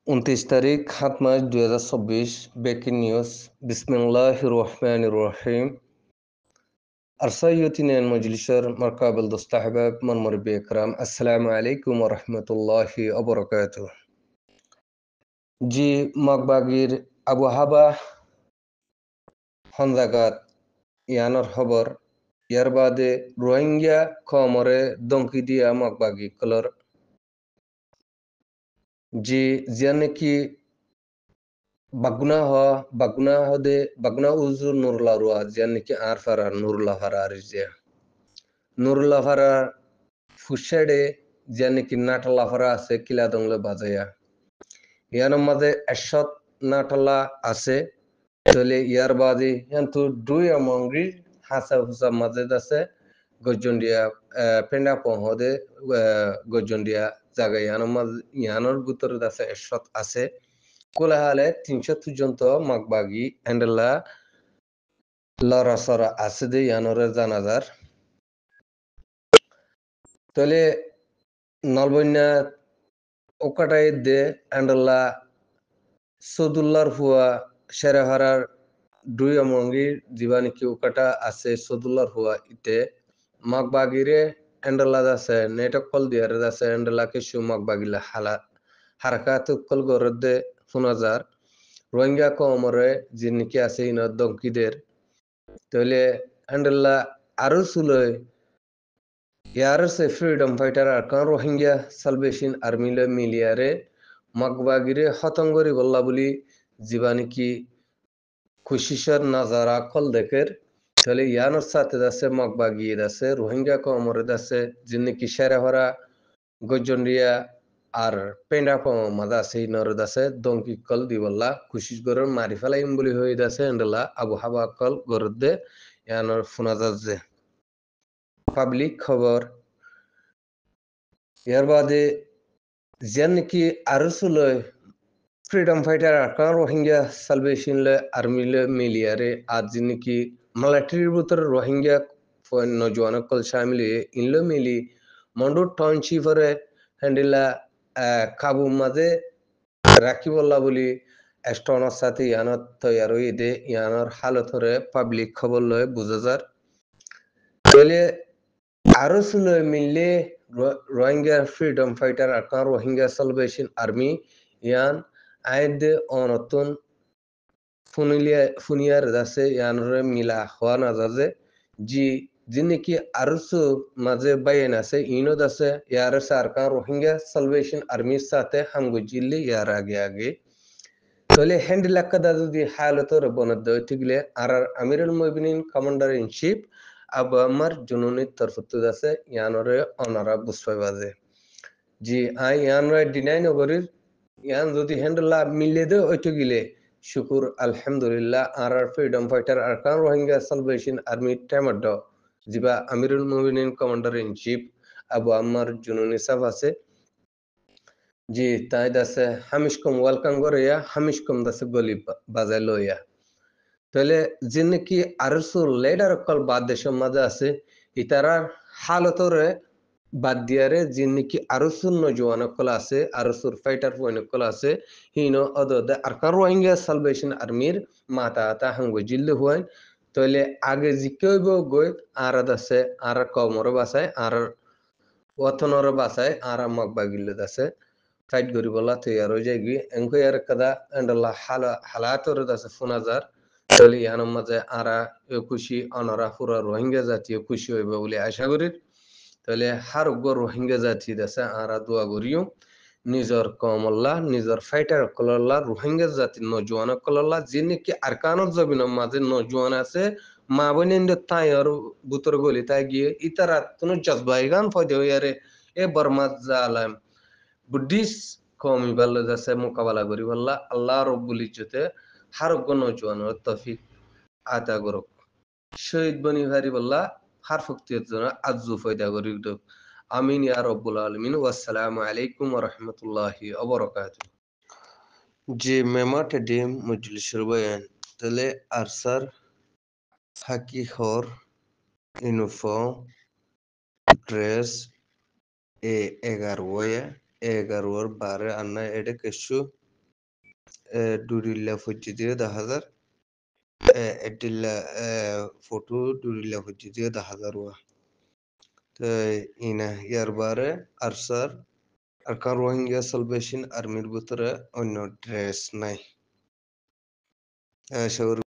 29 তারিখ ৭ March 2024 breaking news বিসমিল্লাহির রহমানির রহিম আরসাইয়তিনের মজলিসের মারকাবুল দোস্ত আহবাব মরমরবি একরাম আসসালামু আলাইকুম ওয়া রাহমাতুল্লাহি ওয়া বারাকাতুহু। জি মগবাগির আবহাওয়া হনজাগাত ইয়ানোর খবর ইয়ার বাদে রোহিঙ্গা কমরে দমকি দিয়া মগবাগি কলর জি জিয়ানেকি baguna hode baguna uzur nurla ruwa janiki ar fara nurla fara arje nurla fara fushede janiki natala fara আছে কিলা দংলে বাজায়া ইয়ার মাঝে এশত নাটলা আছে তলে ইয়ার বাদে কিন্তু দুই আমংরি হাসা হুসা মাঝে আছে গজন্ডিয়া পেন্ডা পহদে গজন্ডিয়া জায়গা ইয়ানোর ভিতরে আছে এশত আছে কোলাহালে 300 পর্যন্ত মাগবাগি এন্ডেলা লরাসরা আছে দে ইয়ানোরের জানাজার তলে নলবন্যা ওকাটাই দে এন্ডেলা সদুল্লার হুয়া সেরাহারার দুই অমঙ্গির জীবানিকি ওকাটা আছে সদুল্লার হুয়া ইতে মাগবাগিরে এন্ডেলা আছে নেটক কল দিয়ার আছে এন্ডেলা কিছু মাগবাগিলা হারাকাত কল গরদে ফুনাজার রোহিঙ্গা কমরে যিনিকি আছে ইনত দঙ্কিদের তইলে হ্যান্ডেল্লা আরো সুলই ইয়ারসে freedom fighter Arakan Rohingya salvation আর্মিলে মিলিয়ারে মগবাগিরে হতঙ্গরি বল্লা বলি জীবানিকি খুশিসর নাজারা কল দেখের তাহলে ইয়ানোর সাথে আছে মগবাগি আছে রোহিঙ্গা কমরে আছে যিনিকি সেরা হরা গজন্ডিয়া আর পেন্ডা মাদা আছে নরদ আছে দঙ্কি কল দিবল্লা কুশিস গরর মারি ফেলাইম বলি হয়ে আছে এন্ডলা আবহাওয়া কল গরদে ইয়ানোর ফুনাজাজে পাবলিক খবর ইয়ার বাদে যেন নাকি আরো সুলই freedom fighter Arakan Rohingya salvation লে আর্মি লে মিলিয়ারে আজ যিনিকি মিলিটারির ভিতরে রোহিঙ্গা নজওয়ান কল শামিল ইনলো মিলি মন্ডু টাউনশিপরে হ্যান্ডিলা কাবু মাঝে রাখি বললা বলি এস্টনের সাথে ইয়ানত তৈয়ার হয়ে দে ইয়ানোর হালতরে পাবলিক খবর লয় বুঝা যার তাহলে আরো সুলয় মিললে Rohingya freedom fighter Arakan Rohingya salvation army ইয়ান আইদে অনতন ফুনিয়ার দাসে ইয়ানরে মিলা হওয়া না যাজে যিনি আরসু মাঝে বাইন আছে ইনত আছে ইয়ার সারকার রোহিঙ্গা সালভেশন আর্মির সাথে হামগুজিল্লি ইয়ার আগে আগে তাহলে হ্যান্ডিলাক্কাদা যদি হালতর বনদ ঠিকলে আর আমিরুল মুমিনিন কমান্ডার ইন চিফ আবু আমার জুনুনির তরফত আছে ইয়ানরে অনারা বুঝপাই বাজে ইয়ানরে ডিনাই নগরীর ইয়ান যদি হ্যান্ডলা মিলে দে ওইটো গিলে শুকুর আলহামদুলিল্লাহ আর freedom fighter Arakan Rohingya salvation army টেমাড জিবা আমিরুল মুমিনিন কমান্ডার ইন চিফ আবু আম্মার জুনুনি সাহেব আছে তাই দাসে হামিশকম ওয়েলকাম করিয়া হামিশকম দাসে গলি বাজাই লইয়া তাহলে যে নাকি আরসু লেডার কল বাদ দেশের মাঝে আছে ইতারার হালতরে বাদ দিয়ারে যে নাকি আরসুর নজওয়ান কল আছে আরসুর ফাইটার পয়েন্ট কল আছে হিনো অদে আরকান রোহিঙ্গা সালভেশন আর্মির মাতা আতা হাঙ্গু জিল্লে হুয়াইন তাহলে আগে জিকেইব গই আর আছে আর কমর বাসায় আর ওয়াতনর বাসায় আর মগবাগিল্লে আছে ফাইট করি বলা তৈয়ার হয়ে যায় গিয়ে এনকো আর কাদা এন্ডাল্লাহ হালাতর আছে ফুনাজার তাহলে ইয়ানোর মাঝে আরা খুশি অনরা পুরা রোহিঙ্গা জাতীয় খুশি হইবে বলে আশা করি তাহলে হার রোহিঙ্গা জাতি আছে আরা দোয়া করিও নিজর কমল্লা নিজর ফাইটার কলল্লা রোহিঙ্গা জাতির নজওয়ান কলল্লা যে নাকি আরকানোর জমিনের মাঝে নজওয়ান আছে মা বোনের তাই আর বুতর গলি তাই গিয়ে ইতারা তুমি জজবাইগান ফয়দে হইয়ারে এ বর্মা জালাম বুদ্ধিস্ট কমি ভালো যাচ্ছে মোকাবেলা করি বললা আল্লাহ রব্বুল ইজ্জতে হারগ্য নজওয়ান তফিক আতা করক শহীদ বনি ভারি বললা হার ফক্তির জন্য আজু ফয়দা করি আমিন ইয়া রব্বুল আলামিন ওয়াসসালামু আলাইকুম ওয়া রাহমাতুল্লাহি ওয়া বারাকাতুহু মেমাটে ডিম মজলিসের বয়ান তাহলে আরসার হাকি খর ইউনিফর্ম ড্রেস এ 11 ওয়ে 11 বারে আন্না এডে কিছু durilla fojjidiyo da hazar edilla foto durilla fojjidiyo da hazarwa ta ina yarbare arsar arkan rohingya salvation armyr butura onno dress নাই shawar